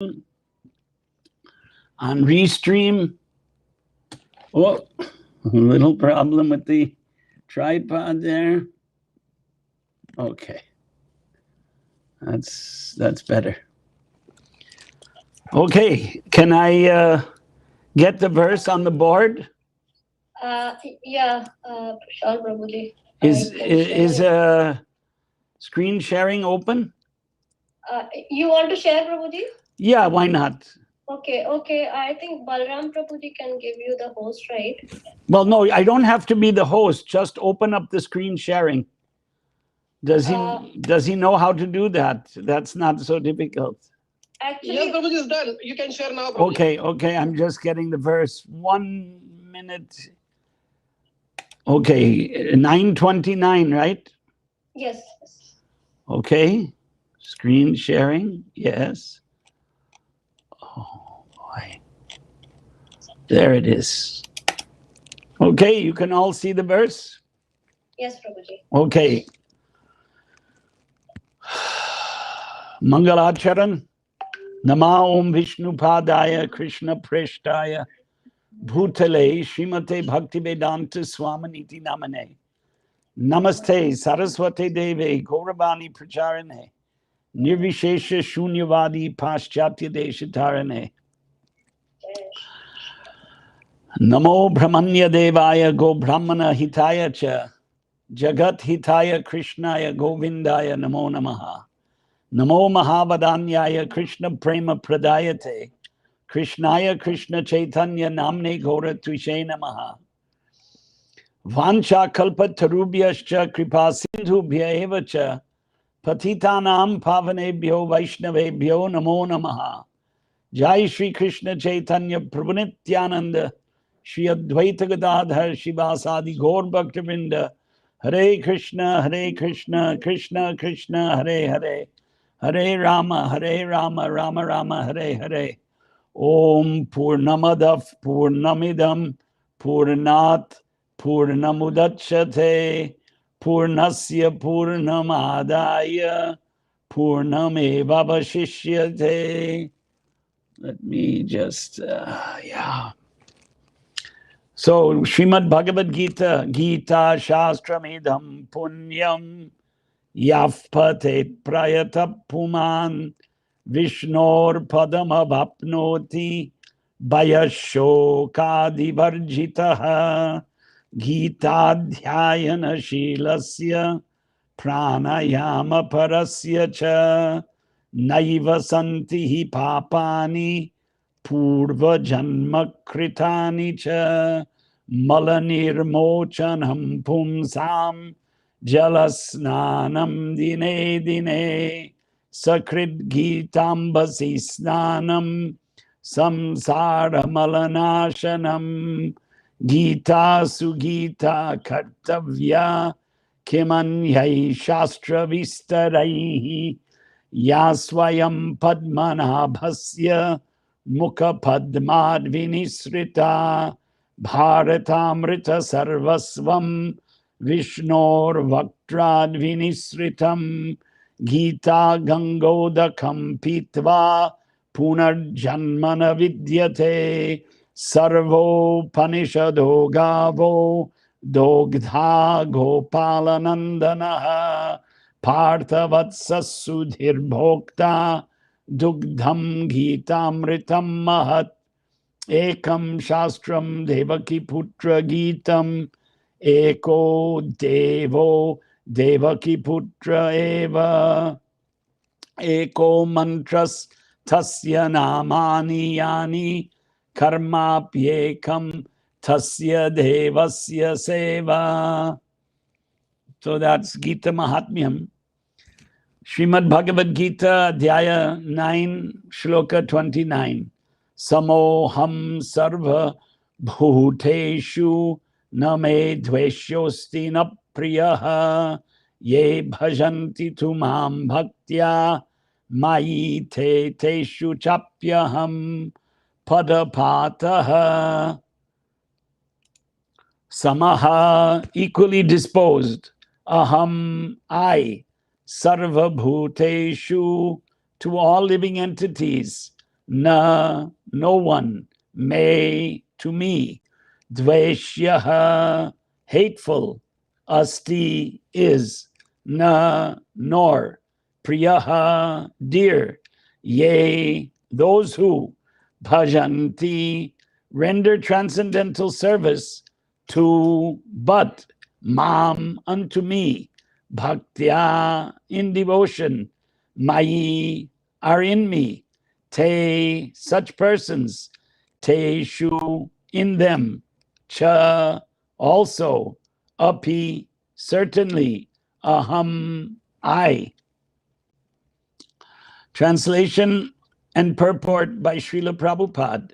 on Restream. Oh, a little problem with the tripod there. Okay, that's better. Okay, can I get the verse on the board? Yeah, Prashant Prabhuji. Is screen sharing open? You want to share, Prabhuji? Yeah, why not? Okay. I think Balram Prabhuji can give you the host, right? Well, no, I don't have to be the host. Just open up the screen sharing. Does he know how to do that? That's not so difficult. Actually, yes, Prabhuji is done. You can share now, Prabhuji. Okay. I'm just getting the verse. 1 minute. Okay, 9:29, right? Yes. Okay. Screen sharing. Yes. Oh boy. There it is. Okay, you can all see the verse? Yes, Prabhuji. Okay. Mangalacharan. Nama Om Vishnu Padaya Krishna Preshtaya Bhutale Srimate Bhakti Vedanta Swaminiti Namane Namaste Saraswate Deve Gauravani Pracharane Nirvishesha Shunyavadi Paschatya Deshatarane Namo Brahmanya Devaya Go Brahmana Hitaya Cha Jagat Hitaya Krishnaya Govindaya Namo Namaha Namo Mahavadanyaya Krishna Prema Pradayate Krishnaya Krishna Chaitanya Namne Gora Tvishe Namaha Vancha Kalpatarubhyascha Kripa Sindhubhya Evacha Patitanam Pavanebhyo Vaishnavebhyo Namo Namaha Jai Shri Krishna Chaitanya Prabhu Nityananda Shri Advaita Gadadhar Shivasadi Gaur Bhaktivinoda Hare Krishna Krishna Krishna Hare Hare Hare Rama Rama Rama Hare Hare Om Purnamadav Purnamidam Purnat Purnamudachyate Purnasya Purnamadaya Purnamevavashishyate. Let me just, yeah. So, Srimad Bhagavad Gita, Gita Shastramidam Punyam Yafpatet Prayata Puman Vishnor Padamavapnoti Bayashokadivarjitaha Gitadhyayana Shilasya Pranayama Parasya Cha Naiva Santihi Papani Purva Janma Kritani Cha Malanir Mochanam Pumsam Jalasnanam Dine Dine Sakrit Gitambasi Snanam Samsara Malanashanam Gita Sugita Kartavya Kimanyai Shastra Vistaraihi Yaswayam Padmanabhasya Mukha Padmad Vinisrita Bharatamrita Sarvasvam Vishnor Vaktrad Vinisritam Gita Gangodakam Pitva Punarjanmana Vidyate Sarvo Panishado Gavo Dogdha Gopalanandanaha Parthavatsa Sudhir Bhokta Dugdham Gitamritam Mahat Ekam Shastram Devaki Putra Gitam Eko Devo Devaki Putra Eva Eko Mantras Tasya Namani Yani Karmapyekam Tasya Devasya Seva. So that's Gita Mahatmyam. Srimad Bhagavad Gita, Adhyaya 9, Shloka 29. Samoham sarva bhuteshu name dveshyosti na priyaha ye bhajanti tumam bhaktya mayi te teshu chapyaham padapataha. Samaha, equally disposed. Aham, I. Sarva bhuteshu, to all living entities. na, no one, me, to me, dveshyaha, hateful, asti, is, na, nor, priyaha, dear, yea, those who, bhajanti, render transcendental service to, but, mam, unto me, bhaktya, in devotion, mayi, are in me, te, such persons, te shu, in them, cha, also, api, certainly, aham, I. Translation and purport by Srila Prabhupada.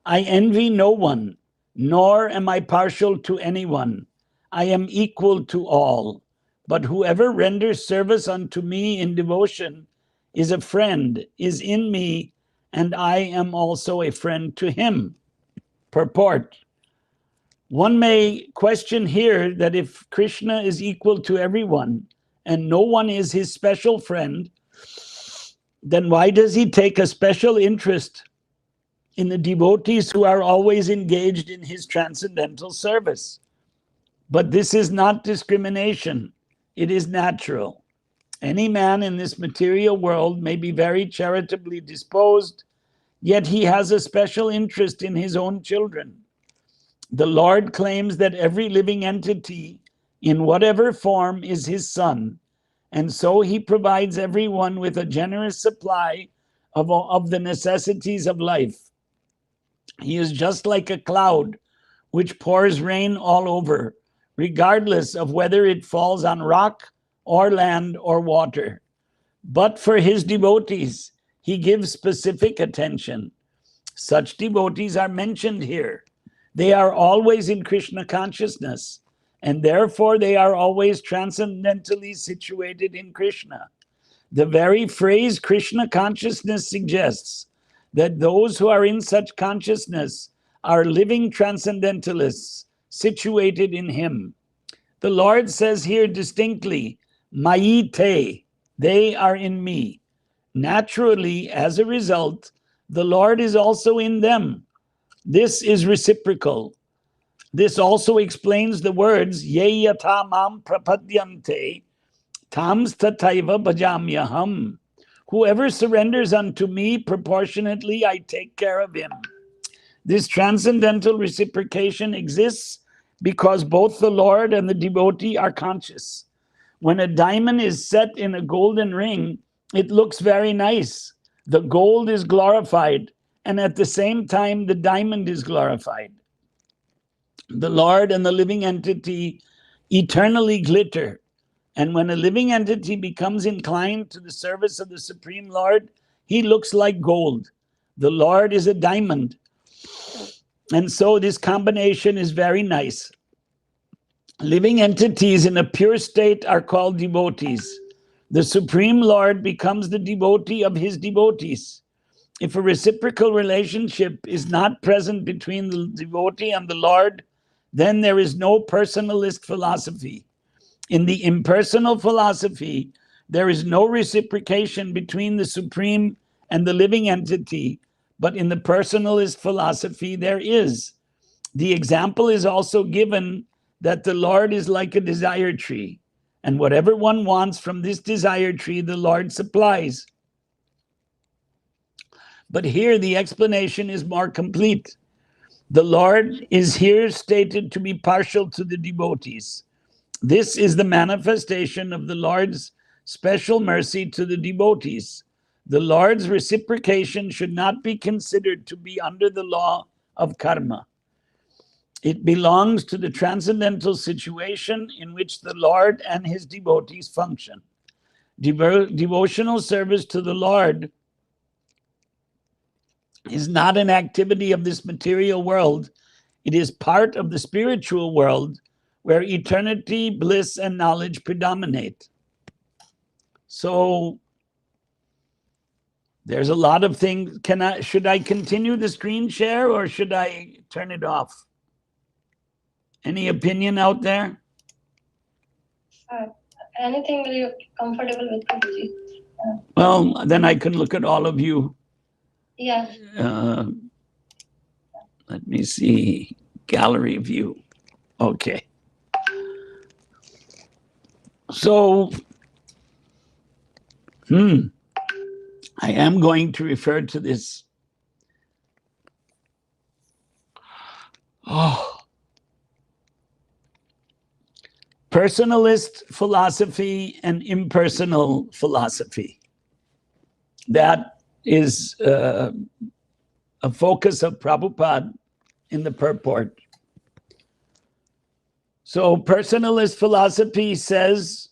I envy no one, nor am I partial to anyone. I am equal to all. But whoever renders service unto me in devotion is a friend, is in me, and I am also a friend to him. Purport. One may question here that if Krishna is equal to everyone and no one is his special friend, then why does he take a special interest in the devotees who are always engaged in his transcendental service? But this is not discrimination. It is natural. Any man in this material world may be very charitably disposed, yet he has a special interest in his own children. The Lord claims that every living entity, in whatever form, is his son, and so he provides everyone with a generous supply of the necessities of life. He is just like a cloud which pours rain all over, regardless of whether it falls on rock or land or water. But for his devotees, he gives specific attention. Such devotees are mentioned here. They are always in Krishna consciousness, and therefore they are always transcendentally situated in Krishna. The very phrase Krishna consciousness suggests that those who are in such consciousness are living transcendentalists situated in him. The Lord says here distinctly, Mayi te, they are in me. Naturally, as a result, the Lord is also in them. This is reciprocal. This also explains the words, Ye yata mam prapadyante, tams tataiva bhajamyaham. Whoever surrenders unto me proportionately, I take care of him. This transcendental reciprocation exists because both the Lord and the devotee are conscious. When a diamond is set in a golden ring, it looks very nice. The gold is glorified, and at the same time, the diamond is glorified. The Lord and the living entity eternally glitter. And when a living entity becomes inclined to the service of the Supreme Lord, he looks like gold. The Lord is a diamond. And so this combination is very nice. Living entities in a pure state are called devotees. The Supreme Lord becomes the devotee of his devotees. If a reciprocal relationship is not present between the devotee and the Lord, then there is no personalist philosophy. In the impersonal philosophy, there is no reciprocation between the Supreme and the living entity, but in the personalist philosophy, there is. The example is also given that the Lord is like a desire tree, and whatever one wants from this desire tree, the Lord supplies. But here the explanation is more complete. The Lord is here stated to be partial to the devotees. This is the manifestation of the Lord's special mercy to the devotees. The Lord's reciprocation should not be considered to be under the law of karma. It belongs to the transcendental situation in which the Lord and his devotees function. Devotional service to the Lord is not an activity of this material world. It is part of the spiritual world where eternity, bliss, and knowledge predominate. So there's a lot of things. Should I continue the screen share or should I turn it off? Any opinion out there? Anything you're comfortable with, Prabhuji. Well, then I can look at all of you. Yeah. Let me see. Gallery view. Okay. So, I am going to refer to this. Oh. Personalist philosophy and impersonal philosophy. That is a focus of Prabhupada in the purport. So personalist philosophy says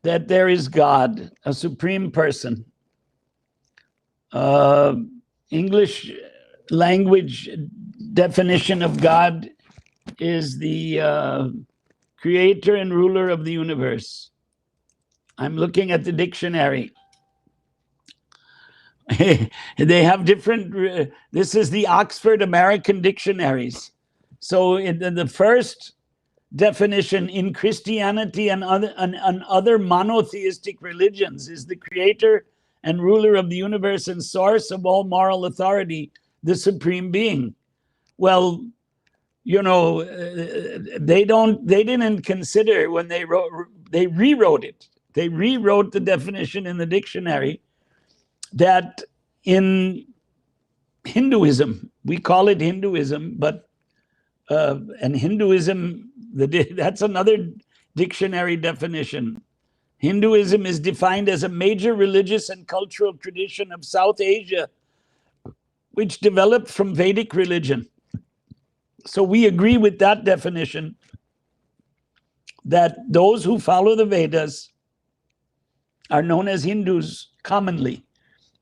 that there is God, a supreme person. English language definition of God is the creator and ruler of the universe. I'm looking at the dictionary. They have different, this is the Oxford American Dictionaries. So in the first definition, in Christianity and other monotheistic religions, is the creator and ruler of the universe and source of all moral authority, the supreme being. Well, you know, they didn't consider when they rewrote it. They rewrote the definition in the dictionary that in Hinduism, we call it Hinduism, but and Hinduism, that's another dictionary definition. Hinduism is defined as a major religious and cultural tradition of South Asia, which developed from Vedic religion. So we agree with that definition, that those who follow the Vedas are known as Hindus commonly,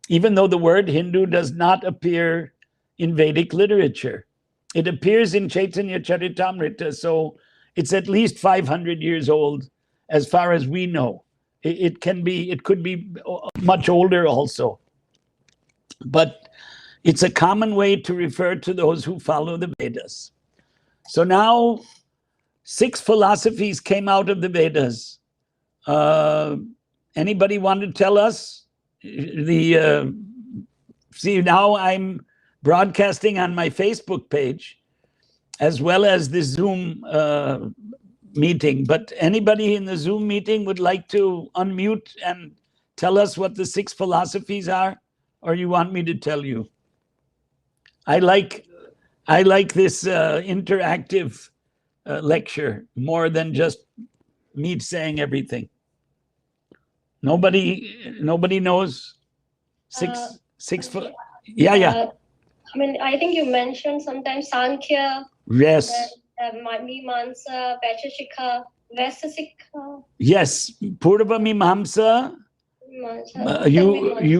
even though the word Hindu does not appear in Vedic literature. It appears in Chaitanya Charitamrita, so it's at least 500 years old as far as we know. It could be much older also. But it's a common way to refer to those who follow the Vedas. So now 6 philosophies came out of the Vedas. Anybody want to tell us? See, now I'm broadcasting on my Facebook page as well as the Zoom meeting. But anybody in the Zoom meeting would like to unmute and tell us what the 6 philosophies are? Or you want me to tell you? I like this interactive lecture more than just me saying everything. Nobody knows 6 yeah. I mean, I think you mentioned sometimes Sankhya. Yes. Mimamsa, Vaisheshika, Vaisesika. Yes, Purva Mimamsa.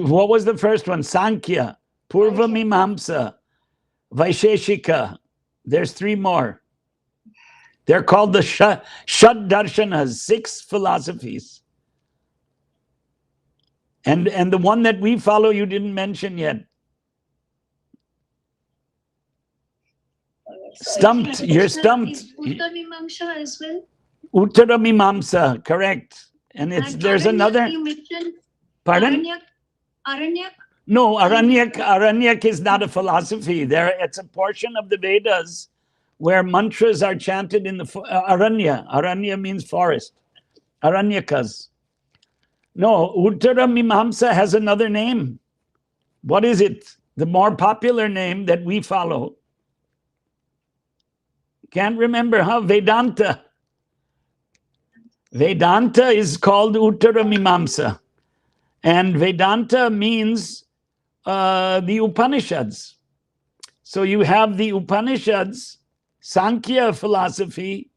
What was the first one? Sankhya, Purva Mimamsa, Vaisheshika. There's 3 more. They're called the Shad Darshanas, 6 philosophies. And the one that we follow, you didn't mention yet. Stumped. You're stumped. Uttara Mimamsa as well. Uttara Mimamsa, correct. And there's Aranyak, another. You mentioned Pardon? Aranyak? No, Aranyak is not a philosophy. It's a portion of the Vedas where mantras are chanted in the Aranya. Aranya means forest. Aranyakas. No, Uttara Mimamsa has another name. What is it? The more popular name that we follow. Can't remember, huh? Vedanta. Vedanta is called Uttara Mimamsa. And Vedanta means the Upanishads. So you have the Upanishads, Sankhya philosophy,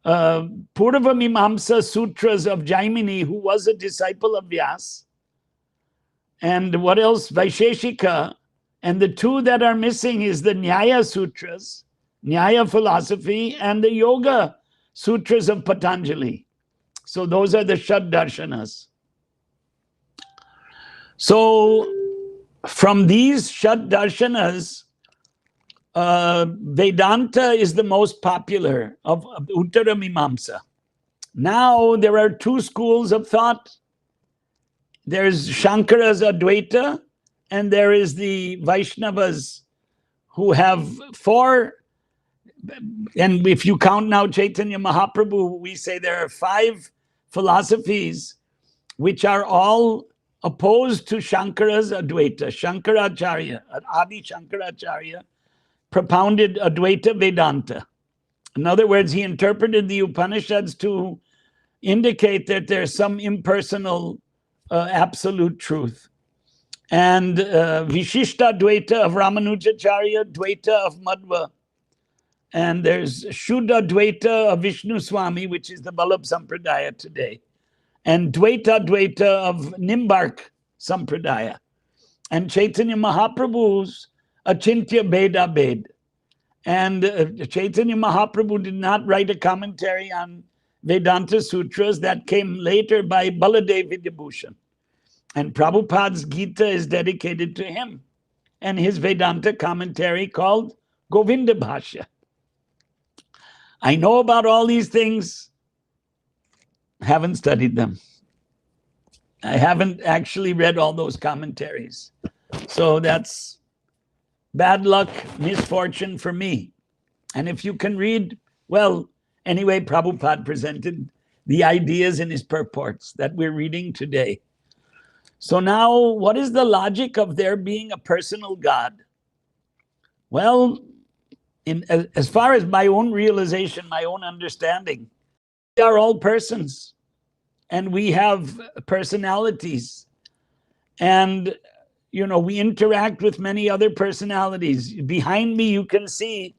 Purva Mimamsa sutras of Jaimini, who was a disciple of Vyas. And what else? Vaisheshika. And the 2 that are missing is the Nyaya sutras, Nyaya philosophy, and the Yoga sutras of Patanjali. So those are the Shad Darshanas. So from these Shad Darshanas, Vedanta is the most popular of Uttara Mimamsa. Now there are 2 schools of thought. There's Shankara's Advaita and there is the Vaishnavas who have 4, and if you count now Chaitanya Mahaprabhu, we say there are 5 philosophies which are all opposed to Shankara's Advaita. Shankaracharya, Adi Shankaracharya, propounded Advaita Vedanta. In other words, he interpreted the Upanishads to indicate that there's some impersonal absolute truth. And Vishishta Dvaita of Ramanujacharya, Dvaita of Madhva. And there's Shuddha Dvaita of Vishnu Swami, which is the Vallabh Sampradaya today. And Dvaita of Nimbark Sampradaya. And Chaitanya Mahaprabhu's Achintya Beda Bed. And Chaitanya Mahaprabhu did not write a commentary on Vedanta Sutras. That came later by Baladev Vidyabhushan. And Prabhupada's Gita is dedicated to him. And his Vedanta commentary called Govinda Bhashya. I know about all these things, haven't studied them. I haven't actually read all those commentaries. So that's bad luck, misfortune for me. And if you can read, well, anyway, Prabhupada presented the ideas in his purports that we're reading today. So now, what is the logic of there being a personal God? Well, as far as my own realization, my own understanding, we are all persons, and we have personalities. And we interact with many other personalities. Behind me, you can see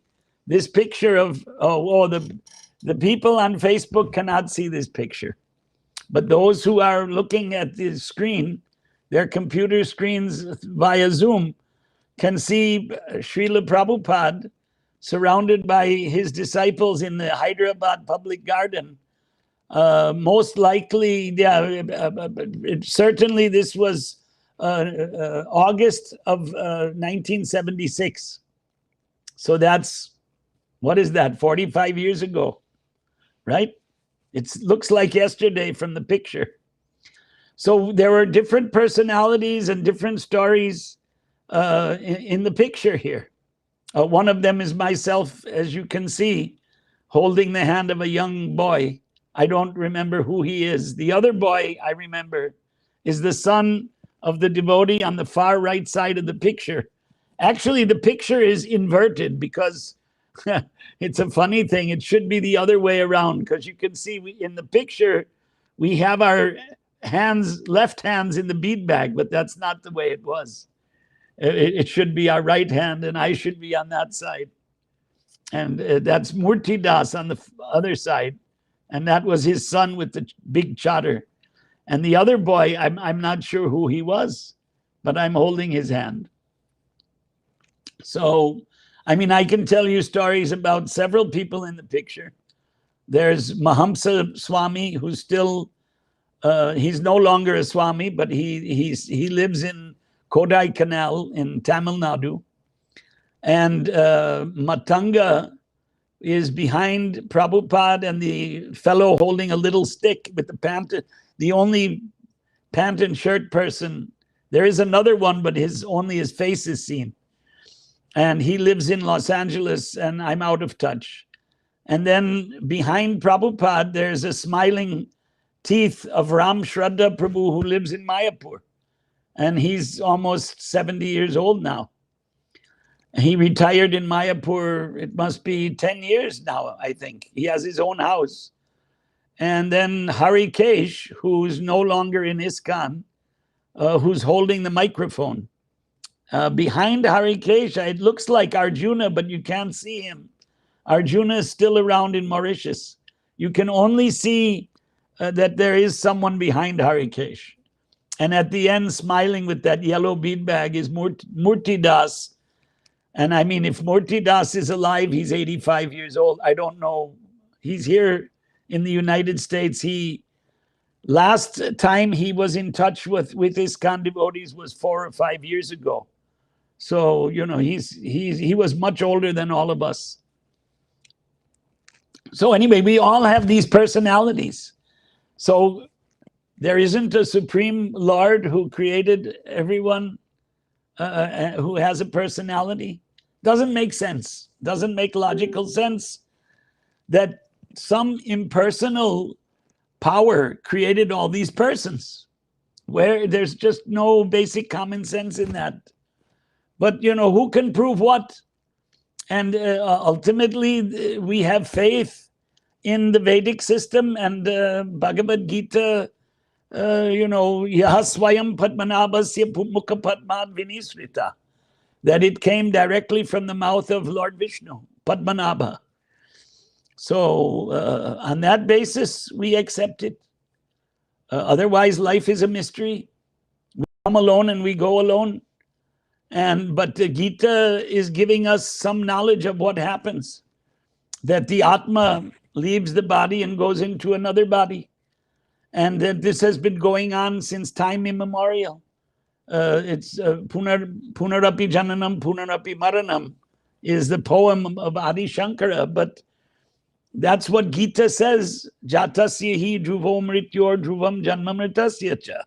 this picture of, the people on Facebook cannot see this picture. But those who are looking at the screen, their computer screens via Zoom, can see Srila Prabhupada surrounded by his disciples in the Hyderabad Public Garden. Most likely, certainly this was August of 1976. So that's, what is that, 45 years ago, right? It looks like yesterday from the picture. So there were different personalities and different stories in the picture here. One of them is myself, as you can see, holding the hand of a young boy. I don't remember who he is. The other boy I remember is the son of the devotee on the far right side of the picture. Actually, the picture is inverted because it's a funny thing. It should be the other way around, because you can see in the picture, we have our left hands in the bead bag, but that's not the way it was. It should be our right hand, and I should be on that side. And that's Murti Das on the other side. And that was his son with the big chatter. And the other boy, I'm not sure who he was, but I'm holding his hand. So, I mean, I can tell you stories about several people in the picture. There's Mahamsa Swami, who's still, he's no longer a Swami, but he lives in Kodai Canal in Tamil Nadu. And Matanga is behind Prabhupada, and the fellow holding a little stick with the pant, the only pant and shirt person. There is another one, but only his face is seen. And he lives in Los Angeles, and I'm out of touch. And then behind Prabhupada, there's a smiling teeth of Ram Shraddha Prabhu, who lives in Mayapur. And he's almost 70 years old now. He retired in Mayapur, it must be 10 years now, I think. He has his own house. And then Hari Kesh, who's no longer in ISKCON, who's holding the microphone. Behind Hari Kesh, it looks like Arjuna, but you can't see him. Arjuna is still around in Mauritius. You can only see that there is someone behind Hari Kesh. And at the end, smiling with that yellow bead bag, is Murti Das. And I mean, if Murti Das is alive, he's 85 years old. I don't know. He's here in the United States. Last time he was in touch with ISKCON devotees was 4 or 5 years ago. So, he was much older than all of us. So anyway, we all have these personalities. So there isn't a Supreme Lord who created everyone who has a personality? Doesn't make sense. Doesn't make logical sense that some impersonal power created all these persons, where there's just no basic common sense in that. But, who can prove what? And ultimately, we have faith in the Vedic system and Bhagavad Gita, Yahaswayam Padmanabhasya Mukha Padmad Vinisrita, that it came directly from the mouth of Lord Vishnu, Padmanabha. So on that basis, we accept it. Otherwise, life is a mystery. We come alone and we go alone. But the Gita is giving us some knowledge of what happens, that the Atma leaves the body and goes into another body. And that this has been going on since time immemorial. It's Punarapi Jananam, Punarapi Maranam is the poem of Adi Shankara, but that's what Gita says. Jatasya hi dhruvo mrityor dhruvam janma mritasya cha.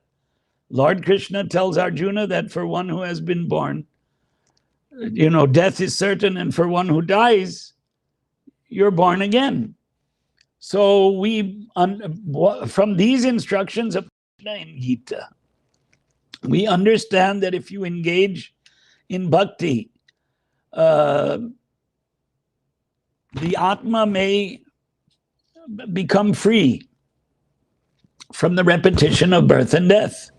Lord Krishna tells Arjuna that for one who has been born, death is certain, and for one who dies, you're born again. So from these instructions of Krishna in Gita, we understand that if you engage in bhakti, the Atma may become free from the repetition of birth and death.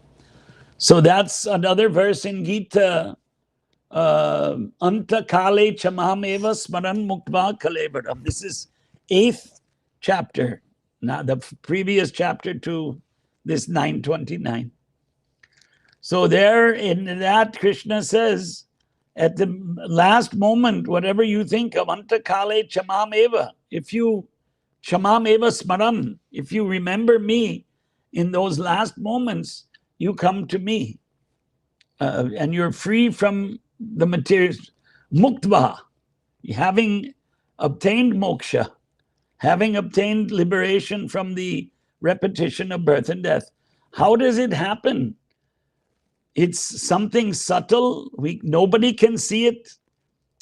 So that's another verse in Gita, Anta kale chamameva smaran muktva kalevaram. This is 8th chapter, now the previous chapter to this 929. So there in that, Krishna says, at the last moment, whatever you think of, Anta kale chamameva, if you chamameva smaran, if you remember me in those last moments, you come to me. And you're free from the materials. Muktva, having obtained moksha, having obtained liberation from the repetition of birth and death. How does it happen? It's something subtle. Nobody can see it.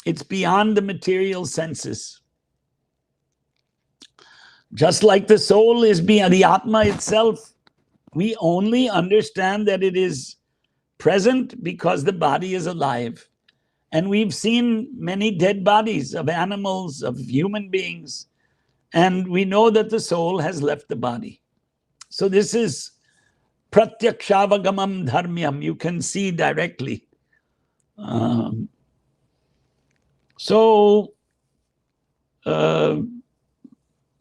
It's beyond the material senses. Just like the soul is beyond the Atma itself, we only understand that it is present because the body is alive. And we've seen many dead bodies of animals, of human beings, and we know that the soul has left the body. So this is pratyakshavagaman dharmyam. You can see directly.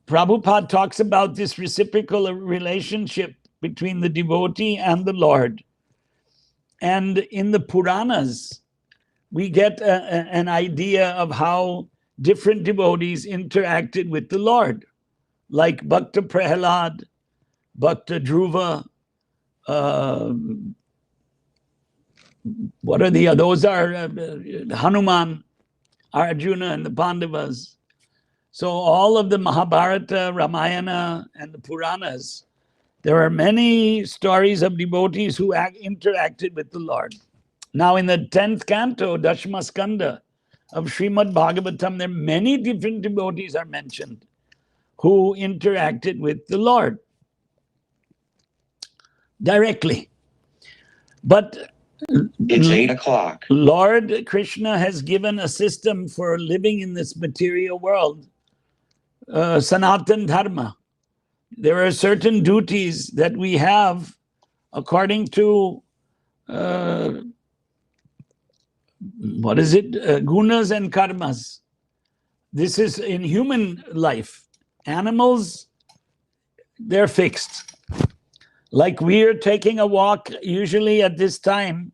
Prabhupada talks about this reciprocal relationship between the devotee and the Lord. And in the Puranas, we get an idea of how different devotees interacted with the Lord, like Bhakta Prahlad, Bhakta Dhruva. What are those are Hanuman, Arjuna, and the Pandavas. So all of the Mahabharata, Ramayana, and the Puranas, there are many stories of devotees who interacted with the Lord. Now in the 10th canto, Dashma Skanda of Srimad Bhagavatam, there are many different devotees are mentioned who interacted with the Lord directly. But it's 8 o'clock. Lord Krishna has given a system for living in this material world, Sanatan Dharma. There are certain duties that we have according to gunas and karmas. This is in human life. Animals, they're fixed. Like we're taking a walk usually at this time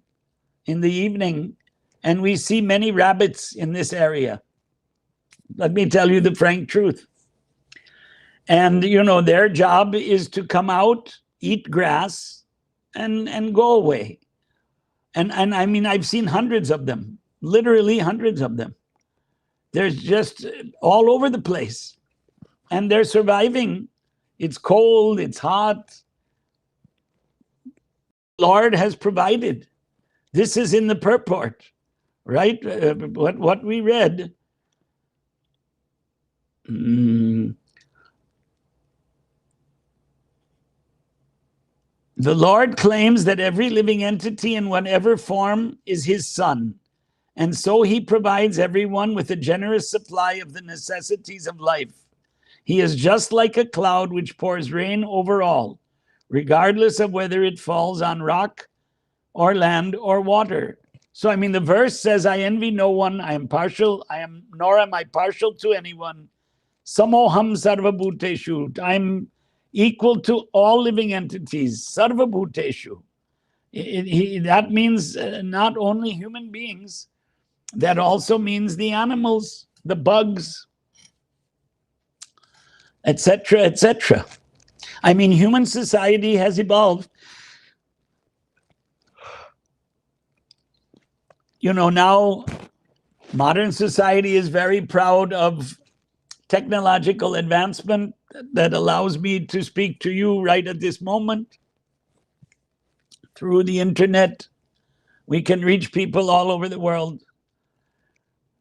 in the evening, and we see many rabbits in this area. Let me tell you the frank truth. And, their job is to come out, eat grass, and go away. And I mean, I've seen hundreds of them, literally hundreds of them. There's just all over the place. And they're surviving. It's cold, it's hot. Lord has provided This is in the purport, right? What we read. The Lord claims that every living entity in whatever form is his son, and so he provides everyone with a generous supply of the necessities of life. He is just like a cloud which pours rain over all, regardless of whether it falls on rock or land or water. So, I mean, the verse says, I envy no one, nor am I partial to anyone. Samoham sarvabhuteshu. I'm equal to all living entities. Sarvabhuteshu. That means not only human beings, that also means the animals, the bugs, etc., etc. I mean, human society has evolved. You know, now modern society is very proud of technological advancement that allows me to speak to you right at this moment. Through the internet, we can reach people all over the world.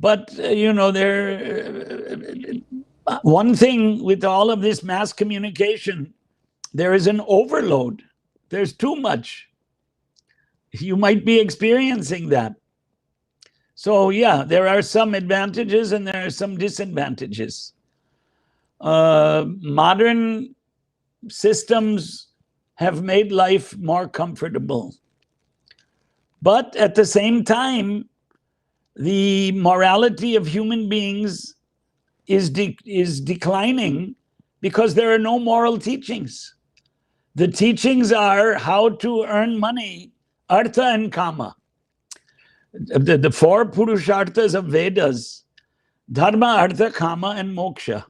But, you know, one thing with all of this mass communication, there is an overload. There's too much. You might be experiencing that. So, yeah, there are some advantages and there are some disadvantages. Modern systems have made life more comfortable. But at the same time, the morality of human beings is declining because there are no moral teachings. The teachings are how to earn money, artha and kama. The four purusharthas of Vedas, dharma, artha, kama, and moksha.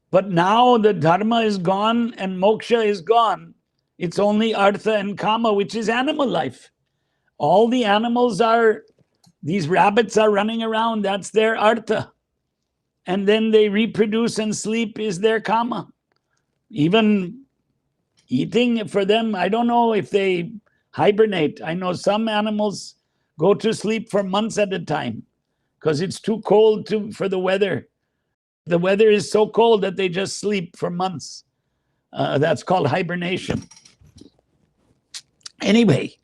But now the dharma is gone and moksha is gone. It's only artha and kama, which is animal life. All the animals these rabbits are running around, that's their artha. And then they reproduce and sleep is their kama. Even eating for them, I don't know if they hibernate. I know some animals go to sleep for months at a time because it's too cold for the weather. The weather is so cold that they just sleep for months. That's called hibernation. Anyway,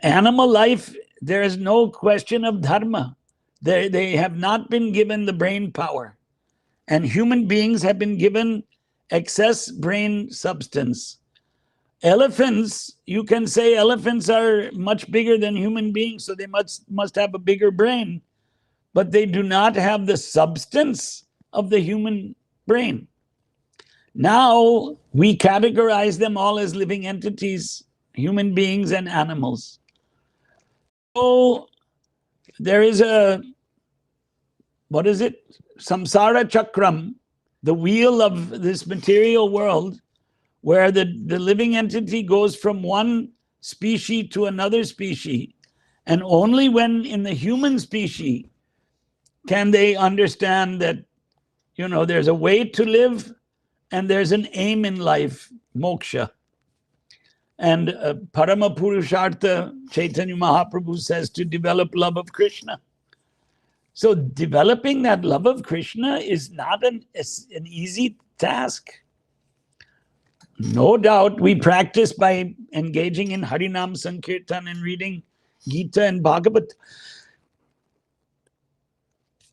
animal life, there is no question of dharma. They have not been given the brain power. And human beings have been given excess brain substance. Elephants, you can say elephants are much bigger than human beings, so they must have a bigger brain. But they do not have the substance of the human brain. Now we categorize them all as living entities, human beings and animals. So there is samsara chakram, the wheel of this material world, where the living entity goes from one species to another species. And only when in the human species can they understand that, you know, there's a way to live and there's an aim in life, moksha. And Parama Purushartha, Chaitanya Mahaprabhu says to develop love of Krishna. So developing that love of Krishna is not an easy task. No doubt we practice by engaging in Harinam Sankirtan and reading Gita and Bhagavad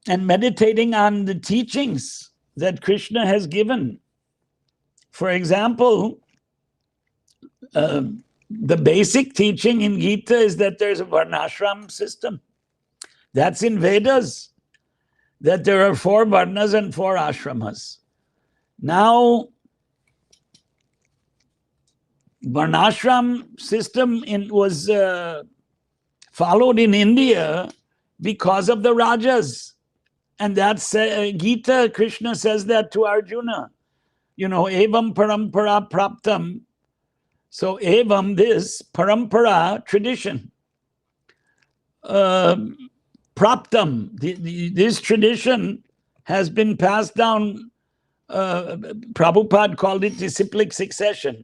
and meditating on the teachings that Krishna has given. For example, the basic teaching in Gita is that there's a varnashram system. That's in Vedas, that there are 4 varnas and 4 ashramas. Now, varnashram system was followed in India because of the rajas. And that's Gita, Krishna says that to Arjuna. You know, evam parampara praptam. So evam, this, parampara, tradition. Praptam, this tradition has been passed down. Prabhupada called it disciplic succession,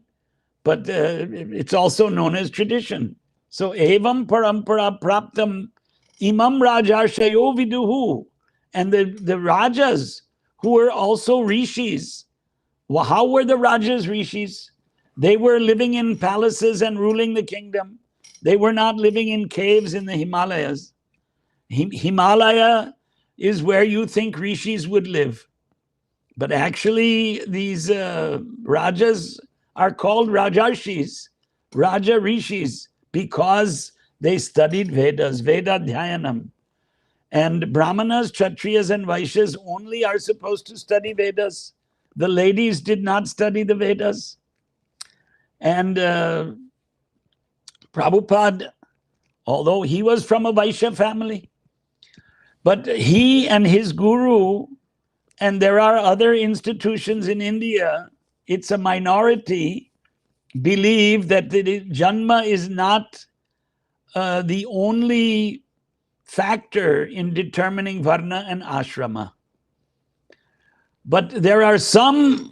but it's also known as tradition. So evam parampara praptam imam rajarshayo viduhu. And the rajas who were also rishis. Well, how were the rajas rishis? They were living in palaces and ruling the kingdom. They were not living in caves in the Himalayas. Himalaya is where you think rishis would live. But actually, these rajas are called rajarshis, raja rishis, because they studied Vedas, Veda Dhyanam. And Brahmanas, Kshatriyas, and Vaishyas only are supposed to study Vedas. The ladies did not study the Vedas. And Prabhupada, although he was from a Vaishya family, but he and his guru, and there are other institutions in India, it's a minority, believe that the Janma is not the only factor in determining Varna and Ashrama. But there are some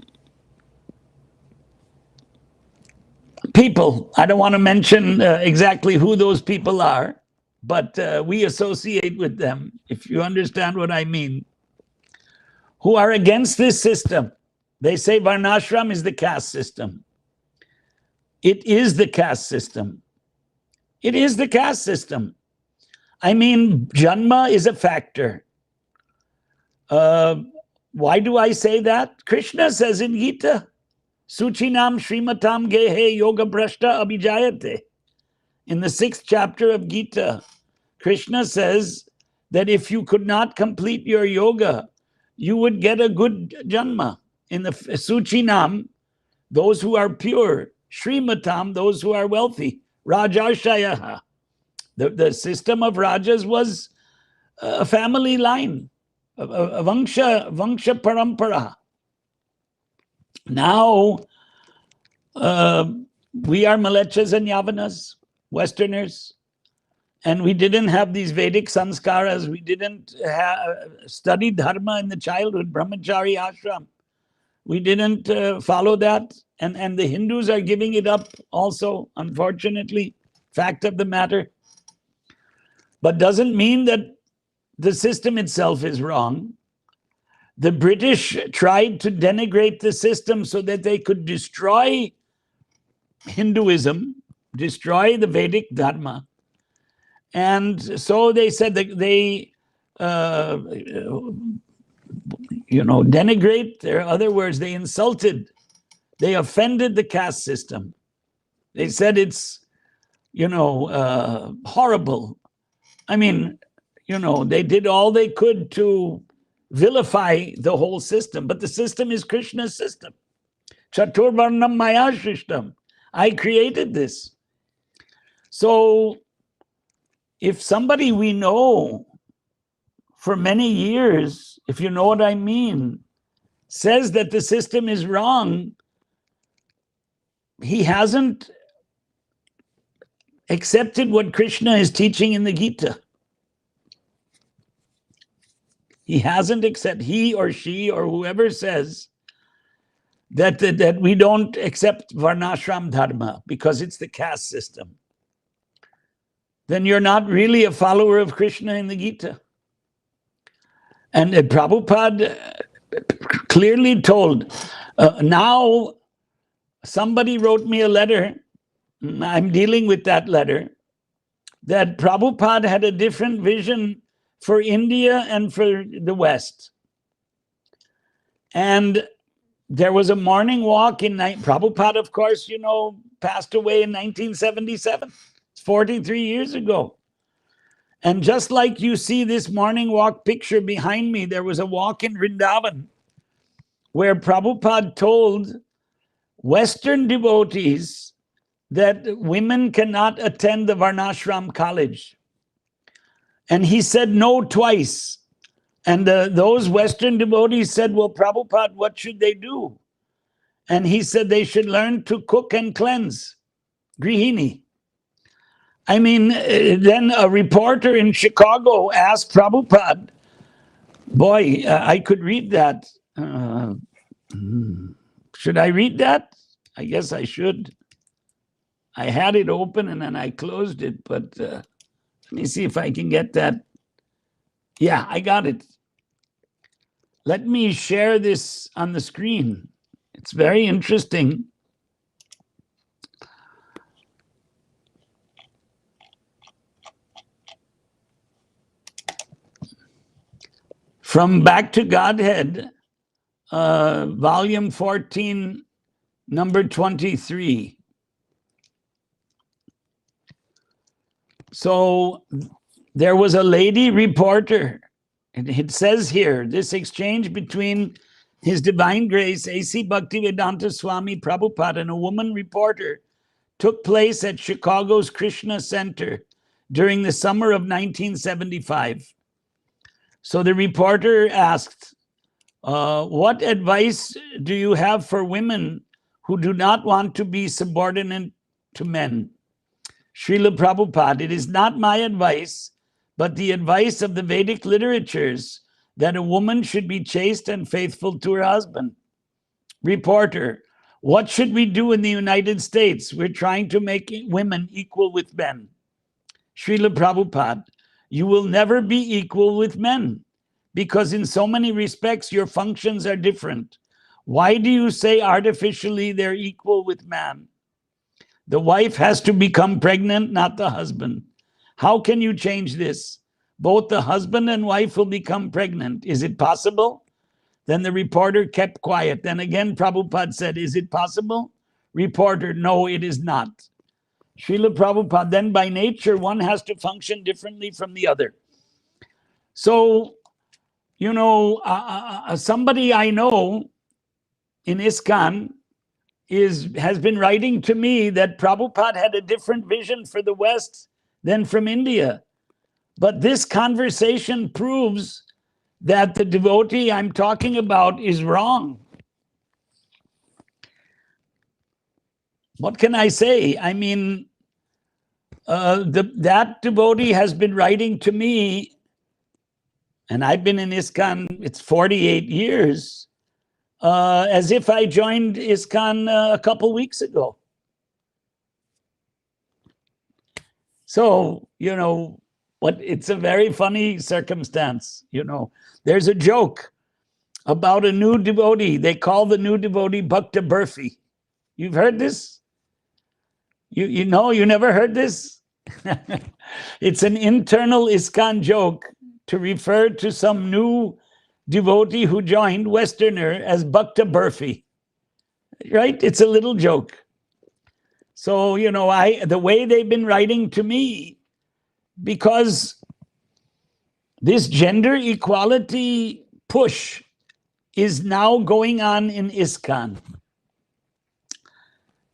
people, I don't want to mention exactly who those people are, but we associate with them, if you understand what I mean, who are against this system. They say Varnashram is the caste system. It is the caste system. It is the caste system. I mean, Janma is a factor. Why do I say that? Krishna says in Gita, Suchinam Srimatam Gehe Yoga Brashta Abhijayate. In the 6th chapter of Gita, Krishna says that if you could not complete your yoga, you would get a good janma. In the Suchinam, those who are pure, Srimatam, those who are wealthy, Rajarshayaha. The system of Rajas was a family line, a Vangsha Parampara. Now, we are Malechas and Yavanas, Westerners, and we didn't have these Vedic sanskaras. We didn't study dharma in the childhood, brahmachari ashram. We didn't follow that, and the Hindus are giving it up also, unfortunately, fact of the matter. But doesn't mean that the system itself is wrong. The British tried to denigrate the system so that they could destroy Hinduism, destroy the Vedic Dharma. And so they said that they, denigrate. There are other words, they insulted, they offended the caste system. They said it's, horrible. I mean, they did all they could to vilify the whole system, but the system is Krishna's system. Chaturvarnam Maya Shrishtam. I created this. So if somebody we know for many years, if you know what I mean, says that the system is wrong, he hasn't accepted what Krishna is teaching in the Gita. He hasn't accepted, he or she or whoever says that we don't accept Varnashram Dharma because it's the caste system, then you're not really a follower of Krishna in the Gita. And Prabhupada clearly told, now somebody wrote me a letter, I'm dealing with that letter, that Prabhupada had a different vision for India and for the West. And there was a morning walk in Prabhupada, of course, passed away in 1977. It's 43 years ago. And just like you see this morning walk picture behind me, there was a walk in Vrindavan where Prabhupada told Western devotees that women cannot attend the Varnashram college. And he said no twice. And those Western devotees said, well, Prabhupada, what should they do? And he said they should learn to cook and cleanse. Grihini. I mean, then a reporter in Chicago asked Prabhupada, boy, I could read that. Should I read that? I guess I should. I had it open and then I closed it, but let me see if I can get that. Yeah, I got it. Let me share this on the screen. It's very interesting. From Back to Godhead, volume 14, number 23. So there was a lady reporter, and it says here, this exchange between His Divine Grace, A.C. Bhaktivedanta Swami Prabhupada, and a woman reporter took place at Chicago's Krishna Center during the summer of 1975. So the reporter asked, what advice do you have for women who do not want to be subordinate to men? Srila Prabhupada, it is not my advice, but the advice of the Vedic literatures that a woman should be chaste and faithful to her husband. Reporter, what should we do in the United States? We're trying to make women equal with men. Srila Prabhupada, you will never be equal with men because in so many respects your functions are different. Why do you say artificially they're equal with man? The wife has to become pregnant, not the husband. How can you change this? Both the husband and wife will become pregnant. Is it possible? Then the reporter kept quiet. Then again, Prabhupada said, is it possible? Reporter, no, it is not. Srila Prabhupada, then by nature, one has to function differently from the other. So, you know, somebody I know in ISKCON has been writing to me that Prabhupada had a different vision for the West than from India. But this conversation proves that the devotee I'm talking about is wrong. What can I say? I mean, that devotee has been writing to me, and I've been in ISKCON, it's 48 years, as if I joined ISKCON a couple weeks ago. So, you know, it's a very funny circumstance, you know. There's a joke about a new devotee. They call the new devotee Bhakta Burfi. You've heard this? You know, you never heard this? It's an internal ISKCON joke to refer to some new devotee who joined, Westerner, as Bhakta Burfi. Right? It's a little joke. So, you know, the way they've been writing to me, because this gender equality push is now going on in ISKCON.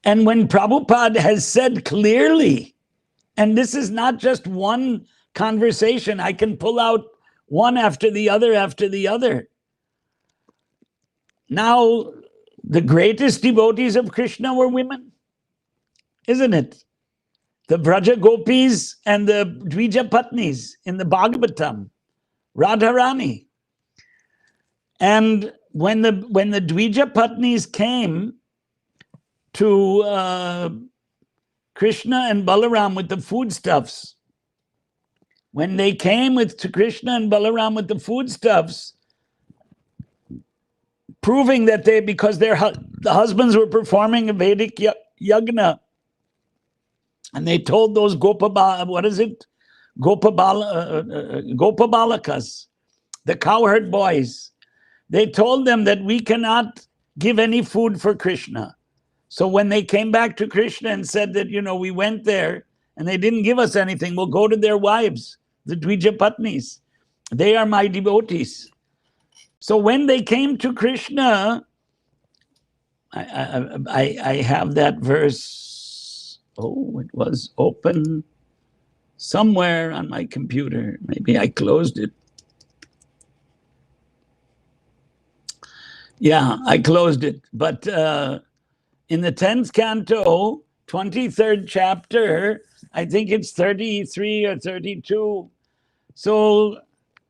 And when Prabhupada has said clearly, and this is not just one conversation, I can pull out one after the other after the other. Now, the greatest devotees of Krishna were women, isn't it? The Braja Gopis and the Dvija Patnis in the Bhagavatam, Radharani. And when the Dvija Patnis came to Krishna and Balaram with the foodstuffs, when they came to Krishna and Balaram with the foodstuffs, proving that because the husbands were performing a Vedic yagna, and they told those Gopabalakas, the cowherd boys, they told them that we cannot give any food for Krishna. So when they came back to Krishna and said that, you know, we went there and they didn't give us anything, we'll go to their wives, the Dvija Patnis. They are my devotees. So when they came to Krishna, I have that verse. Oh, it was open somewhere on my computer. Maybe I closed it. Yeah, I closed it. But in the 10th canto, 23rd chapter, I think it's 33 or 32. So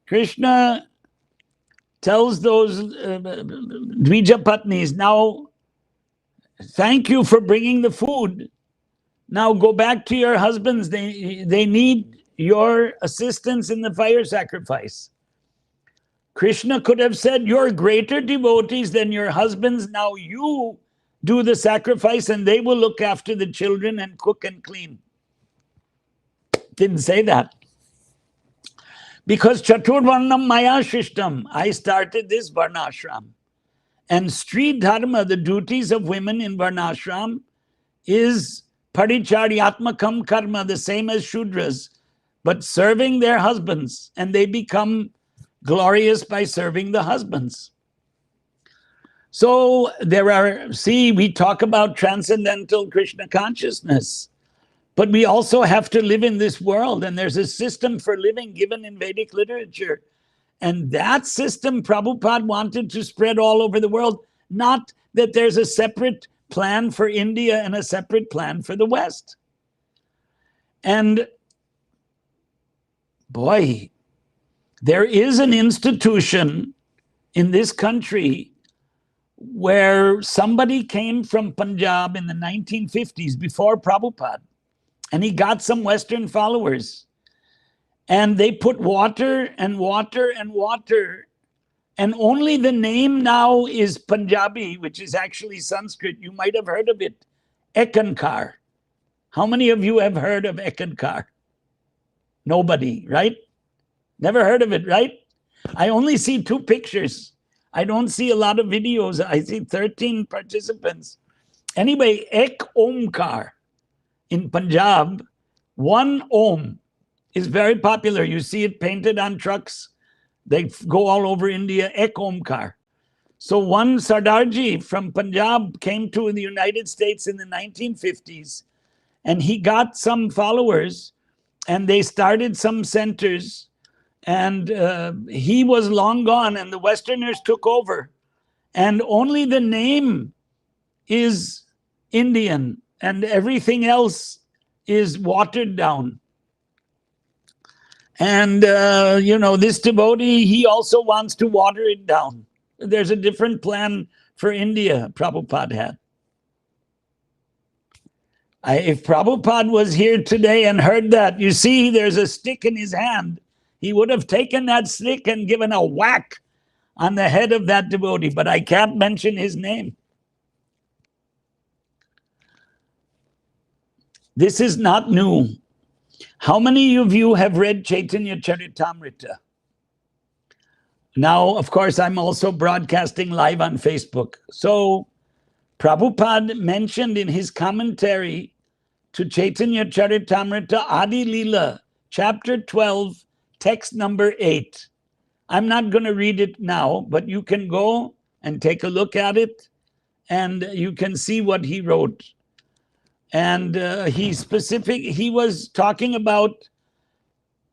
Krishna tells those Dvija Patnis, now, thank you for bringing the food, Now go back to your husbands. They need your assistance in the fire sacrifice. Krishna could have said, you're greater devotees than your husbands. Now you do the sacrifice and they will look after the children and cook and clean. Didn't say that. Because Chaturvarnam Maya Shishtam, I started this Varnashram. And Sri Dharma, the duties of women in Varnashram, is Paricharyatmakam Karma, the same as Shudras, but serving their husbands, and they become glorious by serving the husbands. So we talk about transcendental Krishna consciousness, but we also have to live in this world, and there's a system for living given in Vedic literature. And that system Prabhupada wanted to spread all over the world, not that there's a separate plan for India and a separate plan for the West. And boy, there is an institution in this country where somebody came from Punjab in the 1950s before Prabhupada, and he got some Western followers. And they put water and water and water, and only the name now is Punjabi, which is actually Sanskrit. You might have heard of it, Ekankar. How many of you have heard of Ekankar? Nobody, right? Never heard of it, right? I only see 2 pictures. I don't see a lot of videos. I see 13 participants. Anyway, Ek Omkar in Punjab, 1 Om, is very popular. You see it painted on trucks. They go all over India, Ek Omkar. So one Sardarji from Punjab came to the United States in the 1950s, and he got some followers, and they started some centers, and he was long gone, and the Westerners took over. And only the name is Indian, and everything else is watered down. And, this devotee, he also wants to water it down. There's a different plan for India Prabhupada had. If Prabhupada was here today and heard that, you see, there's a stick in his hand, he would have taken that stick and given a whack on the head of that devotee, but I can't mention his name. This is not new. How many of you have read Chaitanya Charitamrita? Now, of course, I'm also broadcasting live on Facebook. So Prabhupada mentioned in his commentary to Chaitanya Charitamrita, Adi Leela, chapter 12, text number 8. I'm not going to read it now, but you can go and take a look at it, and you can see what he wrote. And he was talking about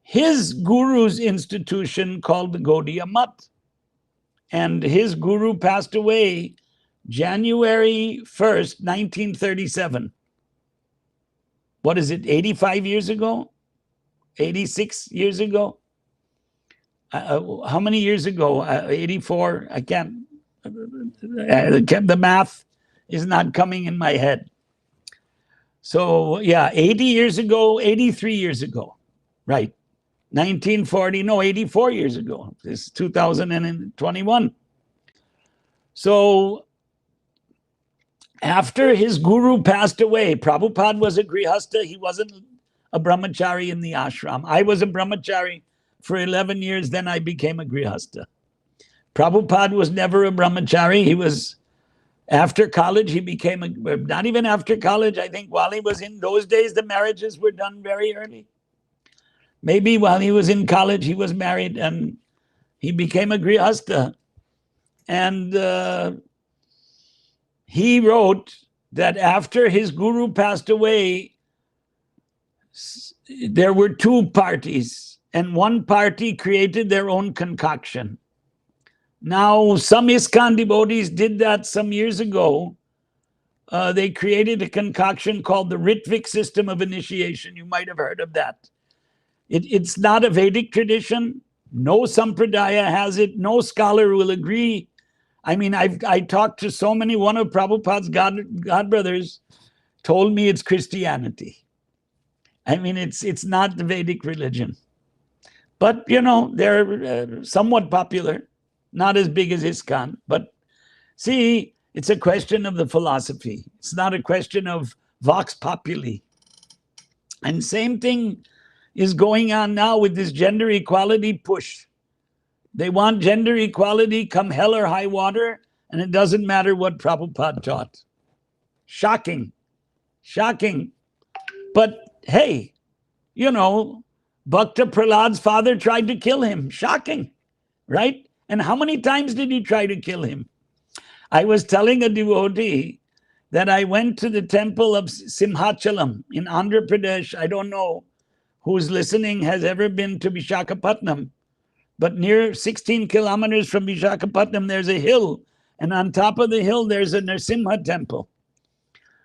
his guru's institution called the Gaudiya Math. And his guru passed away January 1st, 1937. What is it, 85 years ago? 86 years ago? How many years ago? 84? I can't, the math is not coming in my head. So yeah, 80 years ago, 83 years ago, right? 1940, no, 84 years ago. This is 2021. So after his guru passed away, Prabhupada was a grihastha. He wasn't a brahmachari in the ashram. I was a brahmachari for 11 years, then I became a grihastha. Prabhupada was never a brahmachari. He was, after college, he became not even after college, I think while he was in those days, the marriages were done very early. Maybe while he was in college, he was married and he became a grihastha. And he wrote that after his guru passed away, there were 2 parties, and one party created their own concoction. Now, some ISKCON devotees did that some years ago. They created a concoction called the Ritvik system of initiation. You might have heard of that. It's not a Vedic tradition. No Sampradaya has it. No scholar will agree. I mean, I talked to so many, one of Prabhupada's God brothers. told me it's Christianity. I mean, it's not the Vedic religion. But, you know, they're somewhat popular, not as big as ISKCON. But see, it's a question of the philosophy. It's not a question of vox populi. And same thing is going on now with this gender equality push. They want gender equality come hell or high water, and it doesn't matter what Prabhupada taught. Shocking. Shocking. But hey, you know, Bhakta Prahlad's father tried to kill him. Shocking, right? And how many times did he try to kill him? I was telling a devotee that I went to the temple of Simhachalam in Andhra Pradesh. I don't know who's listening has ever been to Visakhapatnam, but near 16 kilometers from Visakhapatnam, there's a hill. And on top of the hill, there's a Narsimha temple.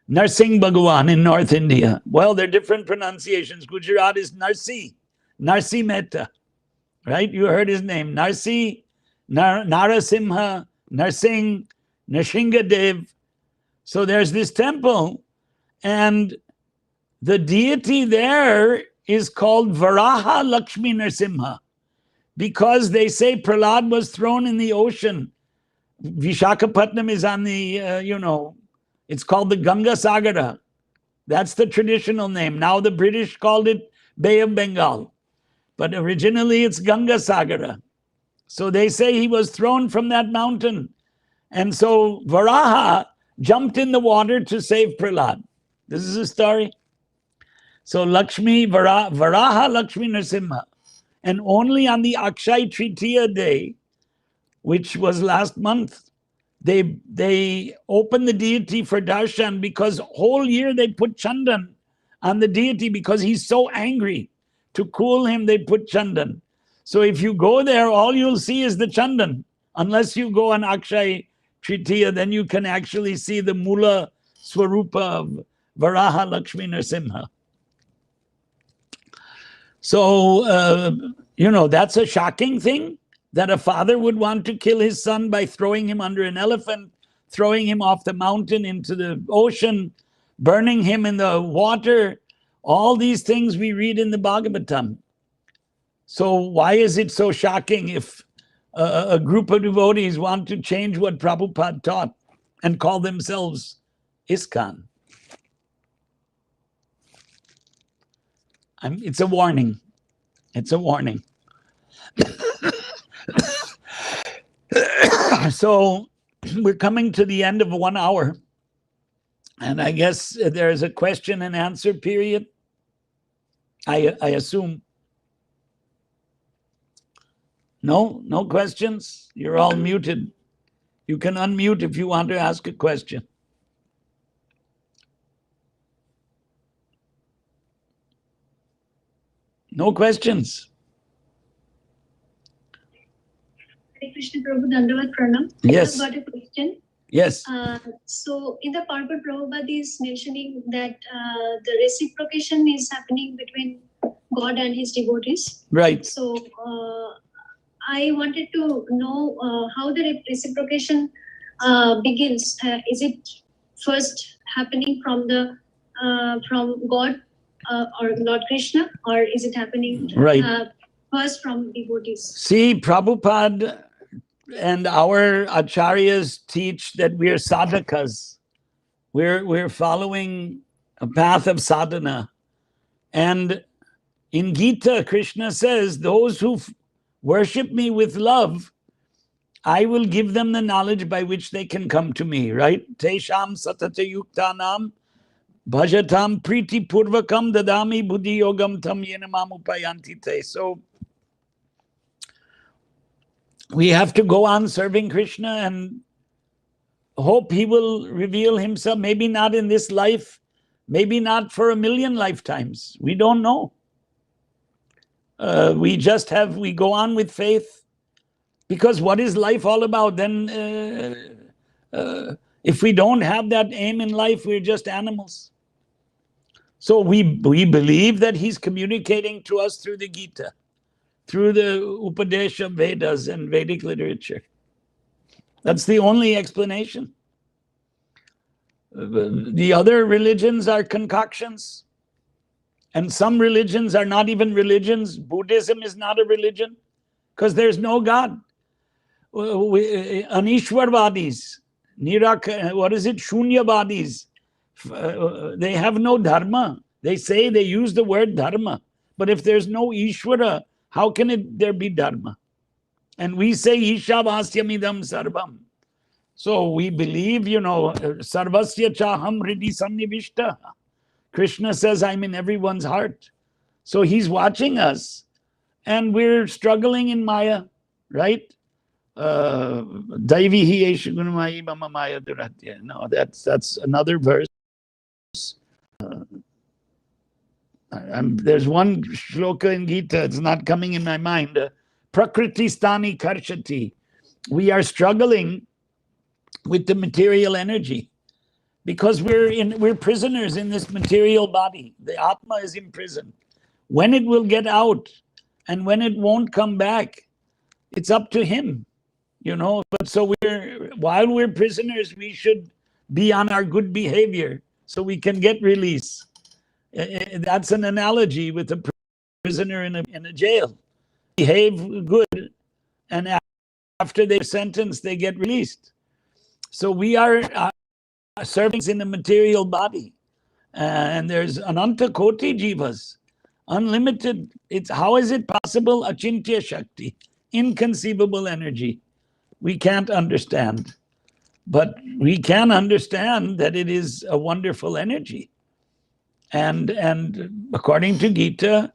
Narsingh Bhagwan in North India. Well, there are different pronunciations. Gujarat is Narsi, Narsi Mehta, right? You heard his name. Narsi, Narasimha, Narsingh, Nrsingadev. So there's this temple, and the deity there is called Varaha Lakshmi Narsimha, because they say Prahlad was thrown in the ocean. Visakhapatnam is on the, it's called the Ganga Sagara. That's the traditional name. Now the British called it Bay of Bengal, but originally it's Ganga Sagara. So they say he was thrown from that mountain. And so Varaha jumped in the water to save Prahlad. This is a story. So Varaha Lakshmi Narasimha. And only on the Akshay Tritiya day, which was last month, they opened the deity for darshan, because whole year they put chandan on the deity because he's so angry. To cool him, they put chandan. So if you go there, all you'll see is the chandan. Unless you go on Akshay Tritiya, then you can actually see the Mula Swarupa of Varaha Lakshmi Narasimha. So, that's a shocking thing, that a father would want to kill his son by throwing him under an elephant, throwing him off the mountain into the ocean, burning him in the water. All these things we read in the Bhagavatam. So why is it so shocking if a group of devotees want to change what Prabhupada taught and call themselves ISKCON? It's a warning. It's a warning. So we're coming to the end of 1 hour. And I guess there's a question and answer period. I assume. No questions? You're all muted. You can unmute if you want to ask a question. No questions? Hare Krishna Prabhu, Dandavat Pranam. Yes. I've got a question. Yes. So in the Purport, Prabhupada is mentioning that the reciprocation is happening between God and his devotees. Right. So I wanted to know how the reciprocation begins. Is it first happening from God or Lord Krishna, or is it happening first from devotees? See, Prabhupada and our acharyas teach that we are sadhakas. We're following a path of sadhana. And in Gita, Krishna says, those who worship me with love, I will give them the knowledge by which they can come to me, right? Tesham satata yuktanam bhajatam priti purvakam dadami buddhi yogam tam yenamam upayanti te. So we have to go on serving Krishna and hope he will reveal himself. Maybe not in this life, maybe not for 1,000,000 lifetimes. We don't know. We go on with faith, because what is life all about? Then if we don't have that aim in life, we're just animals. So we believe that he's communicating to us through the Gita, through the Upadesha Vedas and Vedic literature. That's the only explanation. The other religions are concoctions. And some religions are not even religions. Buddhism is not a religion because there's no God. Anishwarvadis, what is it? Shunyavadis. They have no dharma. They say they use the word dharma. But if there's no Ishvara, how can there be dharma? And we say Ishavasyamidam sarvam. So we believe, Sarvasya chaham hridi sannivishta. Krishna says, I'm in everyone's heart. So he's watching us. And we're struggling in Maya, right? Daivihi eshagunamayi mama maya duratya. No, that's another verse. There's one shloka in Gita, it's not coming in my mind. Prakriti stani karshati. We are struggling with the material energy because we're prisoners in this material body. The Atma is imprisoned. When it will get out and when it won't come back, it's up to him, But so while we're prisoners, we should be on our good behavior so we can get release. That's an analogy with a prisoner in a jail. Behave good, and after they're sentenced, they get released. So we are servants in a material body, and there's ananta koti jivas, unlimited. How is it possible? Achintya shakti, inconceivable energy. We can't understand, but we can understand that it is a wonderful energy. And according to Gita,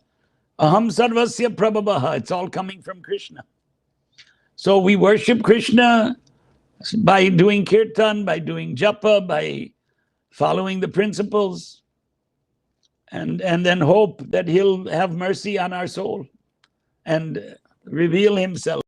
aham sarvasya prabhavaha, it's all coming from Krishna. So we worship Krishna by doing kirtan, by doing japa, by following the principles, and then hope that he'll have mercy on our soul and reveal himself.